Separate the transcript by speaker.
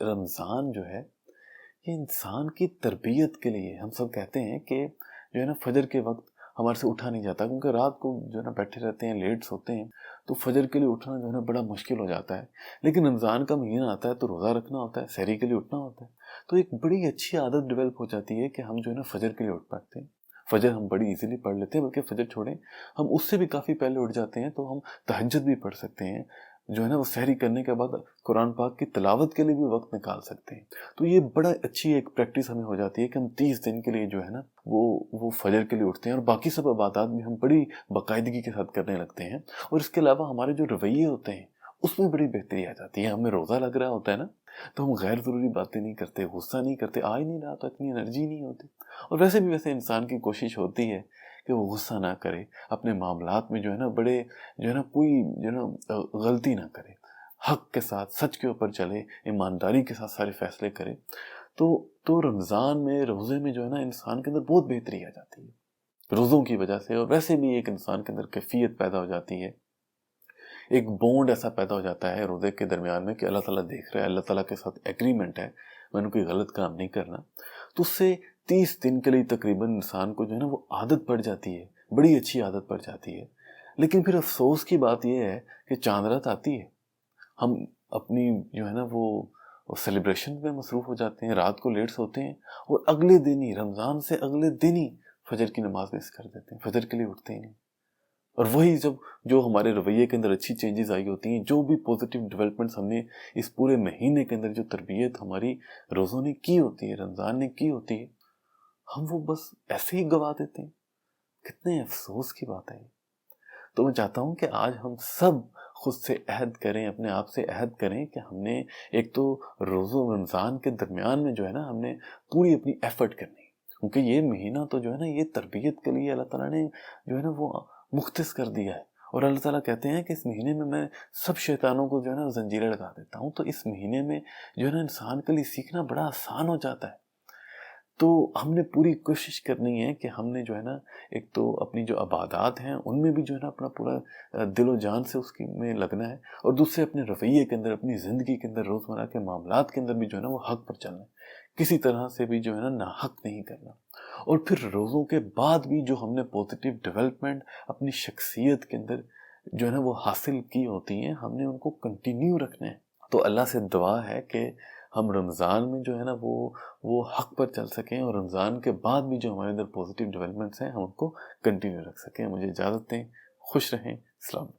Speaker 1: رمضان جو ہے یہ انسان کی تربیت کے لیے، ہم سب کہتے ہیں کہ جو ہے نا فجر کے وقت ہمارے سے اٹھا نہیں جاتا، کیونکہ رات کو جو ہے نا بیٹھے رہتے ہیں، لیٹ سوتے ہیں، تو فجر کے لیے اٹھنا جو ہے نا بڑا مشکل ہو جاتا ہے۔ لیکن رمضان کا مہینہ آتا ہے تو روزہ رکھنا ہوتا ہے، سحری کے لیے اٹھنا ہوتا ہے، تو ایک بڑی اچھی عادت ڈیولپ ہو جاتی ہے کہ ہم جو ہے نا فجر کے لیے اٹھ پاتے ہیں۔ فجر ہم بڑی ایزیلی پڑھ لیتے ہیں، بلکہ فجر چھوڑیں، ہم اس سے بھی کافی پہلے اٹھ جاتے ہیں، تو ہم تہجد بھی پڑھ سکتے ہیں، جو ہے نا وہ سحری کرنے کے بعد قرآن پاک کی تلاوت کے لیے بھی وقت نکال سکتے ہیں۔ تو یہ بڑا اچھی ایک پریکٹس ہمیں ہو جاتی ہے کہ ہم 30 دن کے لیے جو ہے نا وہ فجر کے لیے اٹھتے ہیں، اور باقی سب عبادات بھی ہم بڑی باقاعدگی کے ساتھ کرنے لگتے ہیں۔ اور اس کے علاوہ ہمارے جو رویے ہوتے ہیں اس میں بڑی بہتری آ جاتی ہے۔ ہمیں روزہ لگ رہا ہوتا ہے نا، تو ہم غیر ضروری باتیں نہیں کرتے، غصہ نہیں کرتے، آ ہی نہیں رہا تو اتنی انرجی نہیں ہوتی۔ اور ویسے انسان کی کوشش ہوتی ہے کہ وہ غصہ نہ کرے، اپنے معاملات میں جو ہے نا بڑے جو ہے نا کوئی جو ہے نا غلطی نہ کرے، حق کے ساتھ، سچ کے اوپر چلے، ایمانداری کے ساتھ سارے فیصلے کرے۔ تو رمضان میں، روزے میں جو ہے نا انسان کے اندر بہت بہتری آ جاتی ہے روزوں کی وجہ سے، اور ویسے بھی ایک انسان کے اندر کیفیت پیدا ہو جاتی ہے، ایک بونڈ ایسا پیدا ہو جاتا ہے روزے کے درمیان میں کہ اللہ تعالیٰ دیکھ رہا ہے، اللہ تعالیٰ کے ساتھ ایگریمنٹ ہے، میں نے کوئی غلط کام نہیں کرنا۔ تو اس سے 30 دن کے لیے تقریباً انسان کو جو ہے نا وہ عادت پڑ جاتی ہے، بڑی اچھی عادت پڑ جاتی ہے۔ لیکن پھر افسوس کی بات یہ ہے کہ چاند رات آتی ہے، ہم اپنی جو ہے نا وہ سیلیبریشن میں مصروف ہو جاتے ہیں، رات کو لیٹ سوتے ہیں، اور اگلے دن ہی، رمضان سے اگلے دن ہی فجر کی نماز مس کر دیتے ہیں، فجر کے لیے اٹھتے ہی نہیں۔ اور وہی جو ہمارے رویے کے اندر اچھی چینجز آئی ہوتی ہیں، جو بھی پوزیٹیو ڈیولپمنٹس ہم نے اس پورے مہینے کے اندر، جو تربیت ہماری روزوں نے کی ہوتی ہے، رمضان نے کی ہوتی ہے، ہم وہ بس ایسے ہی گوا دیتے ہیں۔ کتنے افسوس کی بات ہے۔ تو میں چاہتا ہوں کہ آج ہم سب خود سے عہد کریں، اپنے آپ سے عہد کریں کہ ہم نے ایک تو روزوں رمضان کے درمیان میں جو ہے نا ہم نے پوری اپنی ایفرٹ کرنی ہے، کیونکہ یہ مہینہ تو جو ہے نا یہ تربیت کے لیے اللہ تعالیٰ نے جو ہے نا وہ مختص کر دیا ہے۔ اور اللہ تعالیٰ کہتے ہیں کہ اس مہینے میں سب شیطانوں کو جو ہے نا زنجیریں لگا دیتا ہوں۔ تو اس مہینے میں جو ہے نا انسان کے لیے سیکھنا بڑا آسان ہو جاتا ہے۔ تو ہم نے پوری کوشش کرنی ہے کہ ہم نے جو ہے نا ایک تو اپنی جو عبادات ہیں ان میں بھی جو ہے نا اپنا پورا دل و جان سے اس کی میں لگنا ہے، اور دوسرے اپنے رویے کے اندر، اپنی زندگی کے اندر، روزمرہ کے معاملات کے اندر بھی جو ہے نا وہ حق پر چلنا ہے، کسی طرح سے بھی جو ہے نا ناحق نہیں کرنا۔ اور پھر روزوں کے بعد بھی جو ہم نے پوزیٹیو ڈیولپمنٹ اپنی شخصیت کے اندر جو ہے نا وہ حاصل کی ہوتی ہیں، ہم نے ان کو کنٹینیو رکھنا ہے۔ تو اللہ سے دعا ہے کہ ہم رمضان میں جو ہے نا وہ حق پر چل سکیں، اور رمضان کے بعد بھی جو ہمارے اندر پوزیٹیو ڈیولپمنٹس ہیں ہم ان کو کنٹینیو رکھ سکیں۔ مجھے اجازت دیں، خوش رہیں، السلام علیکم۔